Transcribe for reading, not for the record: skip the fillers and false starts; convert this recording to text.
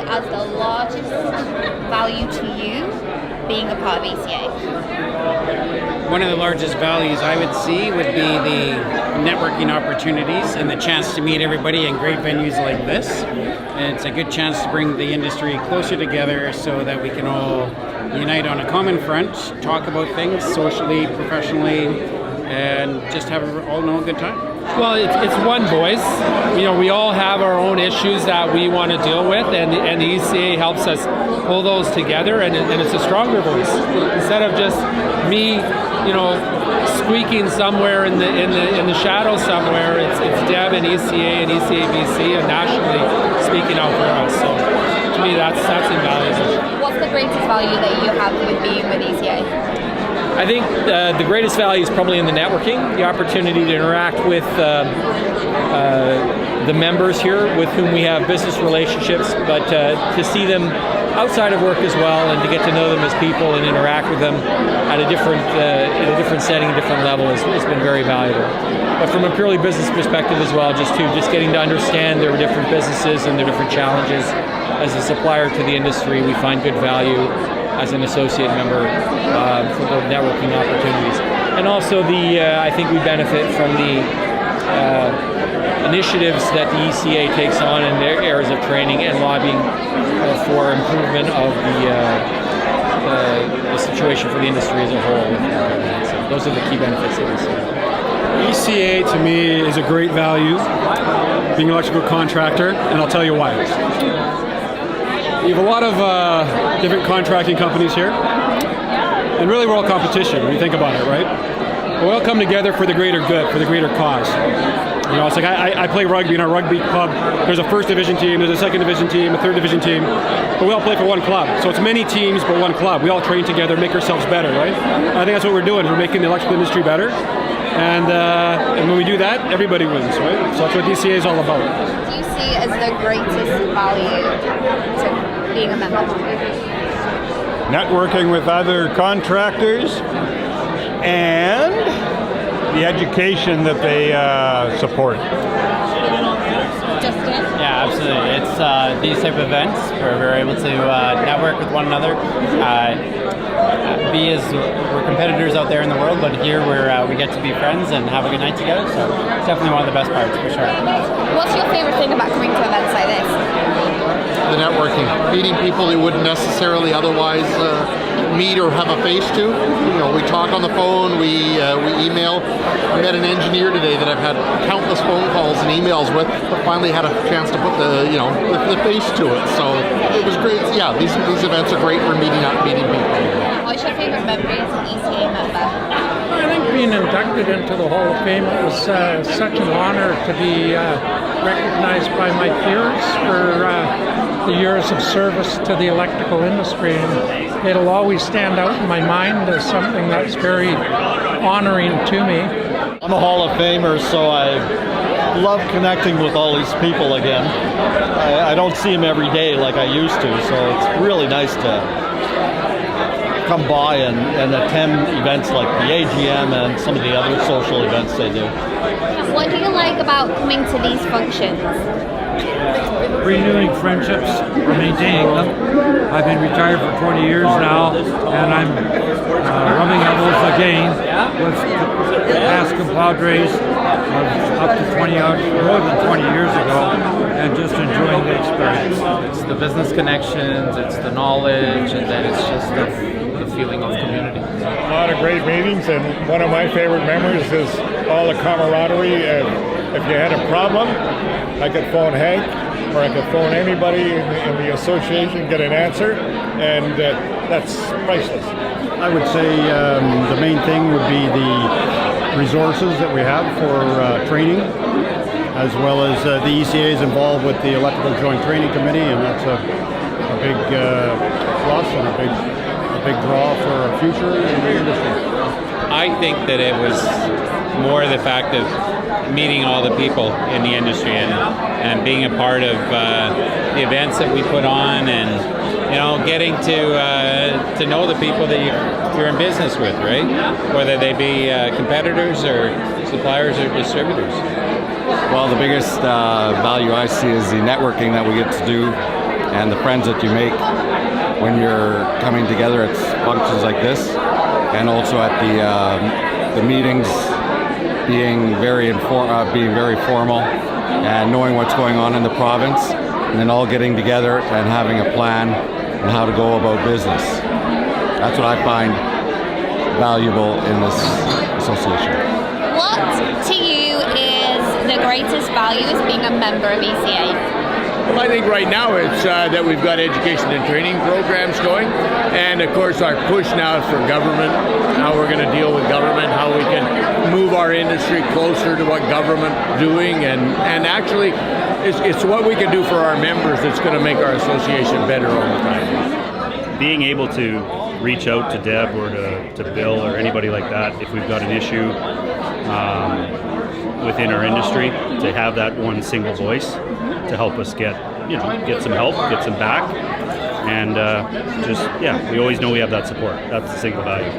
as the largest value to you being a part of ECA? One of the largest values I would see would be the networking opportunities and the chance to meet everybody in great venues like this. And it's a good chance to bring the industry closer together so that we can all unite on a common front, talk about things socially, professionally, and just have a good time. Well, it's one voice. You know, we all have our own issues that we want to deal with, and the ECA helps us pull those together, and it's a stronger voice. Instead of just me, squeaking somewhere in the shadow somewhere, it's Deb and ECA and ECABC and nationally speaking out for us. So to me, that's invaluable. What's the greatest value that you have with being with ECA? I think the greatest value is probably in the networking, the opportunity to interact with the members here with whom we have business relationships, but to see them outside of work as well and to get to know them as people and interact with them at a different setting, a different level has been very valuable. But from a purely business perspective as well, just getting to understand their different businesses and their different challenges. As a supplier to the industry, we find good value as an associate member for the networking opportunities. And also I think we benefit from the initiatives that the ECA takes on in their areas of training and lobbying for improvement of the situation for the industry as a whole. So those are the key benefits that we see. ECA to me is a great value, being an electrical contractor, and I'll tell you why. You have a lot of different contracting companies here, and really we're all competition when you think about it, right? We all come together for the greater good, for the greater cause. It's like I play rugby in our rugby club. There's a first division team, there's a second division team, a third division team, but we all play for one club. So it's many teams, but one club. We all train together, make ourselves better, right? And I think that's what we're doing. We're making the electrical industry better, and when we do that, everybody wins, right? So that's what DCA is all about. Do you see as the greatest value to being a member? Networking with other contractors and the education that they support. Justin? Yeah, absolutely. It's these type of events where we're able to network with one another. We're competitors out there in the world, but here we get to be friends and have a good night together. So it's definitely one of the best parts for sure. What's your favorite thing about coming to events like this? The networking, meeting people you wouldn't necessarily otherwise meet or have a face to. We talk on the phone, we email. I met an engineer today that I've had countless phone calls and emails with, but finally had a chance to put the face to it. So it was great. Yeah, these events are great for meeting people. What's your favorite memory as an ECA member? I think being inducted into the Hall of Fame, it was such an honor to be recognized by my peers for the years of service to the electrical industry, and it'll always stand out in my mind as something that's very honoring to me. I'm a Hall of Famer, so I love connecting with all these people again. I don't see them every day like I used to, so it's really nice to come by and attend events like the AGM and some of the other social events they do. What do you like about coming to these functions? Renewing friendships or maintaining them. I've been retired for 20 years now, and I'm rubbing elbows again with the past compadres up to more than 20 years ago, and just enjoying the experience. It's the business connections, it's the knowledge, and then it's just the feeling of community. A lot of great meetings, and one of my favorite memories is all the camaraderie. If you had a problem, I could phone Hank, or I could phone anybody in the association, get an answer, and that's priceless. I would say the main thing would be the resources that we have for training, as well as the ECA is involved with the Electrical Joint Training Committee, and that's a big plus and a big draw for our future in the industry. I think that it was more the fact of meeting all the people in the industry and being a part of the events that we put on, and getting to know the people that you're in business with, right? Whether they be competitors or suppliers or distributors. Well, the biggest value I see is the networking that we get to do and the friends that you make when you're coming together at functions like this, and also at the meetings being very formal and knowing what's going on in the province, and then all getting together and having a plan on how to go about business. That's what I find valuable in this association. What to you is the greatest value as being a member of ECA? Well, I think right now it's that we've got education and training programs going, and of course our push now is for government, how we're going to deal with government, how we can move our industry closer to what government doing, and actually it's what we can do for our members that's going to make our association better over time. Being able to reach out to Deb or to Bill or anybody like that if we've got an issue within our industry, to have that one single voice to help us get some help, get some back, and we always know we have that support. That's the single value.